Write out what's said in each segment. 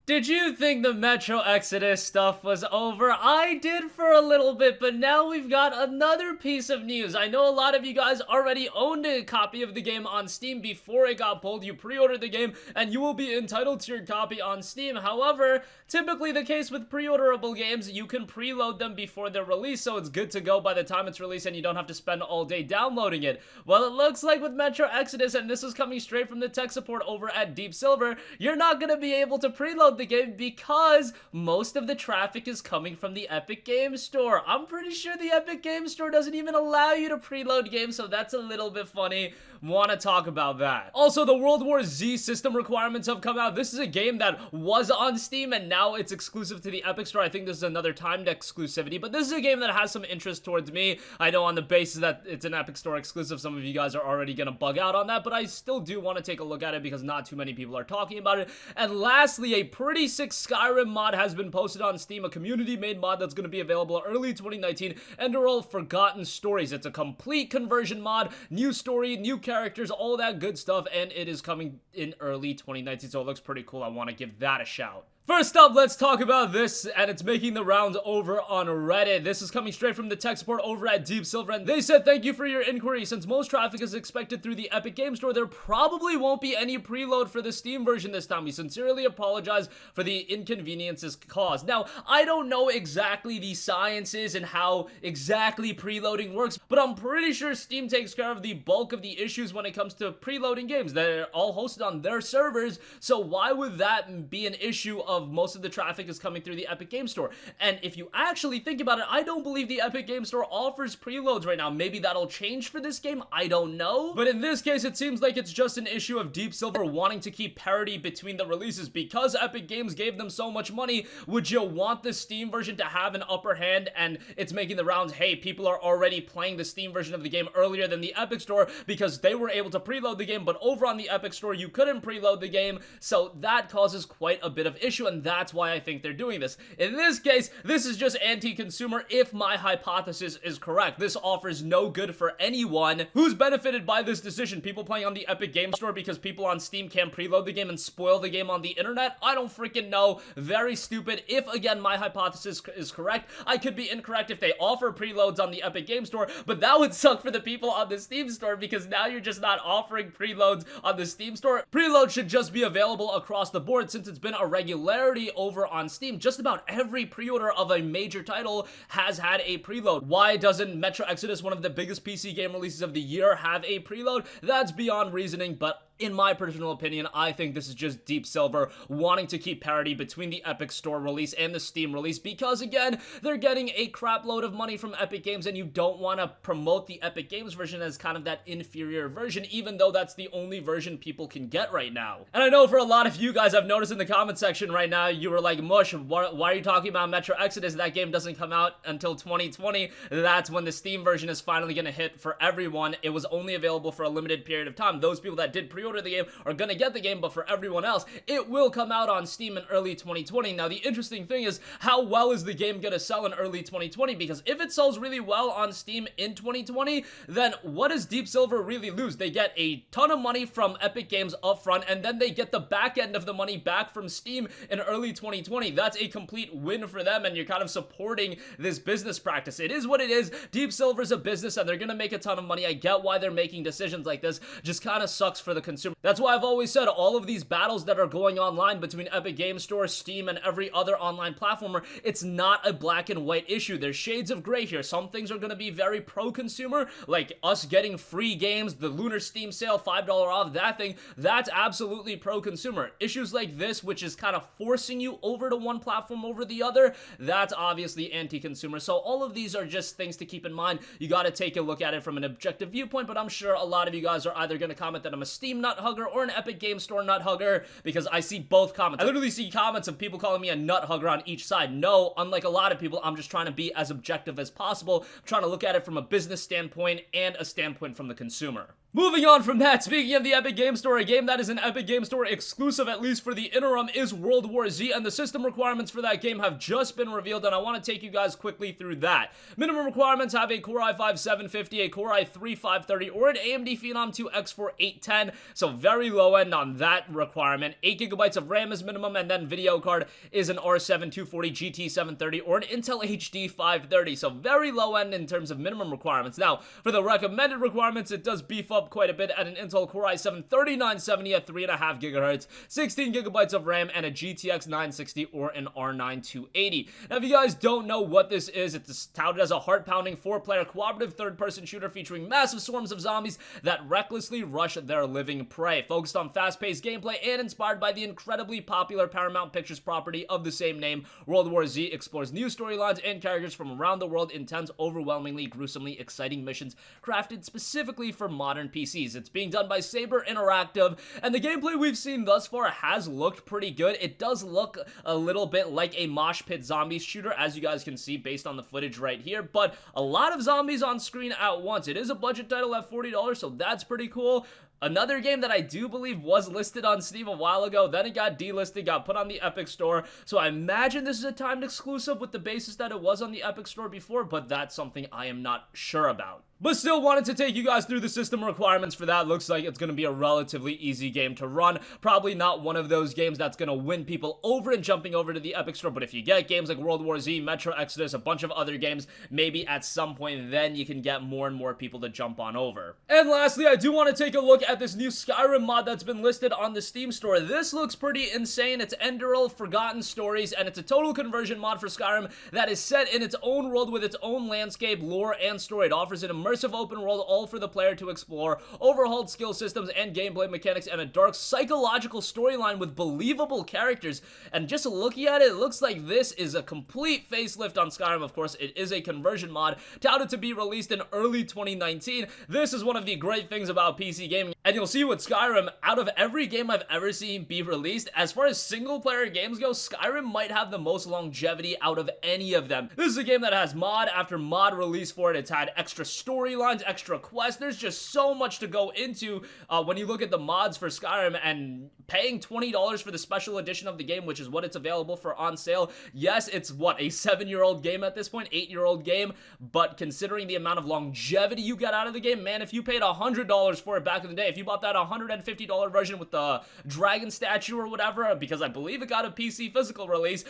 Did you think the Metro Exodus stuff was over? I did for a little bit, but now we've got another piece of news. I know a lot of you guys already owned a copy of the game on Steam before it got pulled. You pre-ordered the game, and you will be entitled to your copy on Steam. However, typically the case with pre-orderable games, you can preload them before they're released, so it's good to go by the time it's released, and you don't have to spend all day downloading it. Well, it looks like with Metro Exodus, and this is coming straight from the tech support over at Deep Silver, you're not going to be able to preload the game because most of the traffic is coming from the Epic Games Store. I'm pretty sure the Epic Games Store doesn't even allow you to preload games, so that's a little bit funny. Want to talk about that. Also, the World War Z system requirements have come out. This is a game that was on Steam and now it's exclusive to the Epic Store. I think this is another timed exclusivity, but this is a game that has some interest towards me. I know on the basis that it's an Epic Store exclusive, some of you guys are already gonna bug out on that, but I still do want to take a look at it because not too many people are talking about it. And lastly, a pretty sick Skyrim mod has been posted on Steam, a community-made mod that's going to be available early 2019, and they're all Forgotten Stories. It's a complete conversion mod, new story, new characters, all that good stuff, and it is coming in early 2019, so it looks pretty cool. I want to give that a shout. First up, let's talk about this, and it's making the rounds over on Reddit. This is coming straight from the tech support over at Deep Silver, and they said, "Thank you for your inquiry. Since most traffic is expected through the Epic Games Store, there probably won't be any preload for the Steam version this time. We sincerely apologize for the inconveniences caused." Now, I don't know exactly the sciences and how exactly preloading works, but I'm pretty sure Steam takes care of the bulk of the issues when it comes to preloading games. They're all hosted on their servers, so why would that be an issue of most of the traffic is coming through the Epic Games Store? And if you actually think about it, I don't believe the Epic Games Store offers preloads right now. Maybe that'll change for this game, I don't know. But in this case, it seems like it's just an issue of Deep Silver wanting to keep parity between the releases. Because Epic Games gave them so much money, would you want the Steam version to have an upper hand? And it's making the rounds, hey, people are already playing the Steam version of the game earlier than the Epic Store because they were able to preload the game, but over on the Epic Store, you couldn't preload the game, so that causes quite a bit of issue, and that's why I think they're doing this. In this case, this is just anti-consumer if my hypothesis is correct. This offers no good for anyone. Who's benefited by this decision? People playing on the Epic Games Store because people on Steam can't preload the game and spoil the game on the internet? I don't freaking know. Very stupid. If, again, my hypothesis is correct, I could be incorrect if they offer preloads on the Epic Games Store, but that would suck for the people on the Steam Store because now you're just not offering preloads on the Steam Store. Preload should just be available across the board since it's been a regularity over on Steam. Just about every pre-order of a major title has had a preload. Why doesn't Metro Exodus, one of the biggest PC game releases of the year, have a preload? That's beyond reasoning, but in my personal opinion, I think this is just Deep Silver wanting to keep parity between the Epic Store release and the Steam release because, again, they're getting a crap load of money from Epic Games and you don't want to promote the Epic Games version as kind of that inferior version, even though that's the only version people can get right now. And I know for a lot of you guys, I've noticed in the comment section right now, you were like, Mush, why are you talking about Metro Exodus? That game doesn't come out until 2020. That's when the Steam version is finally going to hit for everyone. It was only available for a limited period of time. Those people that did pre-order the game are gonna get the game, but for everyone else, it will come out on Steam in early 2020. Now, the interesting thing is, how well is the game gonna sell in early 2020? Because if it sells really well on Steam in 2020, then what does Deep Silver really lose? They get a ton of money from Epic Games upfront, and then they get the back end of the money back from Steam in early 2020. That's a complete win for them, and you're kind of supporting this business practice. It is what it is. Deep Silver's a business, and they're gonna make a ton of money. I get why they're making decisions like this. Just kind of sucks for the consumer. That's why I've always said all of these battles that are going online between Epic Games Store, Steam, and every other online platformer, it's not a black and white issue. There's shades of gray here. Some things are going to be very pro-consumer, like us getting free games, the Lunar Steam sale, $5 off, that thing, that's absolutely pro-consumer. Issues like this, which is kind of forcing you over to one platform over the other, that's obviously anti-consumer. So all of these are just things to keep in mind. You got to take a look at it from an objective viewpoint, but I'm sure a lot of you guys are either going to comment that I'm a Steam nut hugger or an Epic Games Store nut hugger, because I see both comments. I literally see comments of people calling me a nut hugger on each side. No, unlike a lot of people, I'm just trying to be as objective as possible. I'm trying to look at it from a business standpoint and a standpoint from the consumer. Moving on from that, speaking of the Epic Game Store, a game that is an Epic Game Store exclusive, at least for the interim, is World War Z, and the system requirements for that game have just been revealed, and I want to take you guys quickly through that. Minimum requirements have a Core i5 750, a Core i3 530, or an AMD Phenom 2 X4 810, so very low end on that requirement. 8GB of RAM is minimum, and then video card is an R7 240 GT 730 or an Intel HD 530, so very low end in terms of minimum requirements. Now, for the recommended requirements, it does beef up quite a bit at an Intel Core i7 3970 at 3.5 GHz, 16GB of RAM, and a GTX 960 or an R9 280. Now, if you guys don't know what this is, it's touted as a heart-pounding 4-player cooperative third-person shooter featuring massive swarms of zombies that recklessly rush their living prey, focused on fast-paced gameplay and inspired by the incredibly popular Paramount Pictures property of the same name. World War Z explores new storylines and characters from around the world, intense, overwhelmingly, gruesomely exciting missions crafted specifically for modern PCs. It's being done by Saber Interactive, and the gameplay we've seen thus far has looked pretty good. It does look a little bit like a mosh pit zombies shooter, as you guys can see based on the footage right here, but a lot of zombies on screen at once. It is a budget title at $40, so that's pretty cool. Another game that I do believe was listed on Steam a while ago, then it got delisted, got put on the Epic Store, so I imagine this is a timed exclusive with the basis that it was on the Epic Store before, but that's something I am not sure about. But still wanted to take you guys through the system requirements for that. Looks like it's going to be a relatively easy game to run. Probably not one of those games that's going to win people over and jumping over to the Epic Store, but if you get games like World War Z, Metro Exodus, a bunch of other games, maybe at some point then you can get more and more people to jump on over. And lastly, I do want to take a look at this new Skyrim mod that's been listed on the Steam store. This looks pretty insane. It's Enderal Forgotten Stories, and it's a total conversion mod for Skyrim that is set in its own world with its own landscape, lore, and story. It offers an immersive open world, all for the player to explore, overhauled skill systems and gameplay mechanics, and a dark psychological storyline with believable characters. And just looking at it, it looks like this is a complete facelift on Skyrim. Of course, it is a conversion mod, touted to be released in early 2019. This is one of the great things about PC gaming, and you'll see with Skyrim, out of every game I've ever seen be released, as far as single player games go, Skyrim might have the most longevity out of any of them. This is a game that has mod after mod release for it. It's had extra storylines, extra quests. There's just so much to go into when you look at the mods for Skyrim, and paying $20 for the special edition of the game, which is what it's available for on sale. Yes, it's what, a 7-year-old game at this point, 8-year-old game, but considering the amount of longevity you get out of the game, man, if you paid $100 for it back in the day, if you bought that $150 version with the dragon statue or whatever, because I believe it got a PC physical release,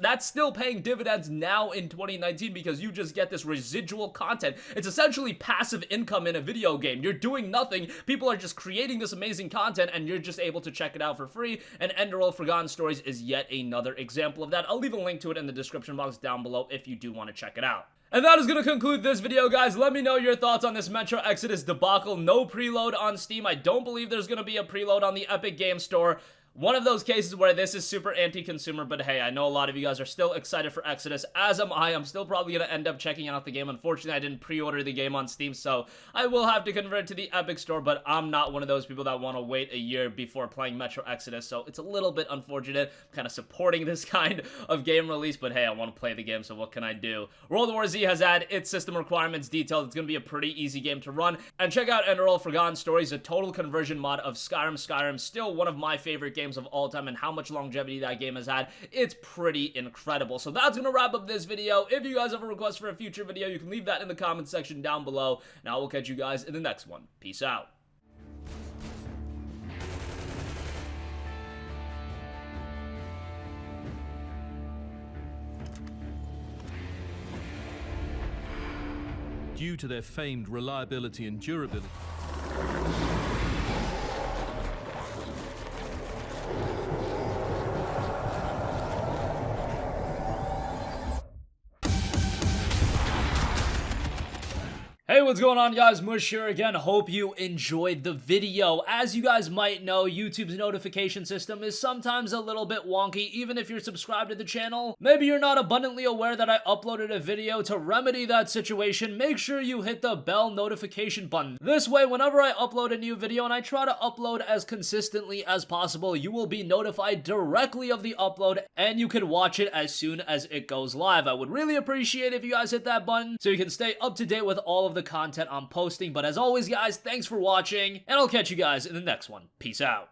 that's still paying dividends now in 2019 because you just get this residual content. It's essentially passive income in a video game. You're doing nothing. People are just creating this amazing content, and you're just able to check it out for free, and Enderal Forgotten Stories is yet another example of that. I'll leave a link to it in the description box down below if you do want to check it out. And that is going to conclude this video, guys. Let me know your thoughts on this Metro Exodus debacle. No preload on Steam. I don't believe there's going to be a preload on the Epic Game Store. One of those cases where this is super anti-consumer, but hey, I know a lot of you guys are still excited for Exodus, as am I. I'm still probably going to end up checking out the game. Unfortunately, I didn't pre-order the game on Steam, so I will have to convert to the Epic Store, but I'm not one of those people that want to wait a year before playing Metro Exodus, so it's a little bit unfortunate. I'm kind of supporting this kind of game release, but hey, I want to play the game, so what can I do? World War Z has had its system requirements detailed. It's going to be a pretty easy game to run, and check out Enderal Forgotten Stories, a total conversion mod of Skyrim. Skyrim, still one of my favorite games of all time, and how much longevity that game has had, it's pretty incredible. So that's gonna wrap up this video. If you guys have a request for a future video, you can leave that in the comment section down below, and I will catch you guys in the next one. Peace out. Due to their famed reliability and durability. Hey, what's going on, guys? Mush here again. Hope you enjoyed the video. As you guys might know, YouTube's notification system is sometimes a little bit wonky, even if you're subscribed to the channel. Maybe you're not abundantly aware that I uploaded a video. To remedy that situation, make sure you hit the bell notification button. This way, whenever I upload a new video, and I try to upload as consistently as possible, you will be notified directly of the upload, and you can watch it as soon as it goes live. I would really appreciate if you guys hit that button so you can stay up to date with all of the content I'm posting. But as always, guys, thanks for watching, and I'll catch you guys in the next one. Peace out.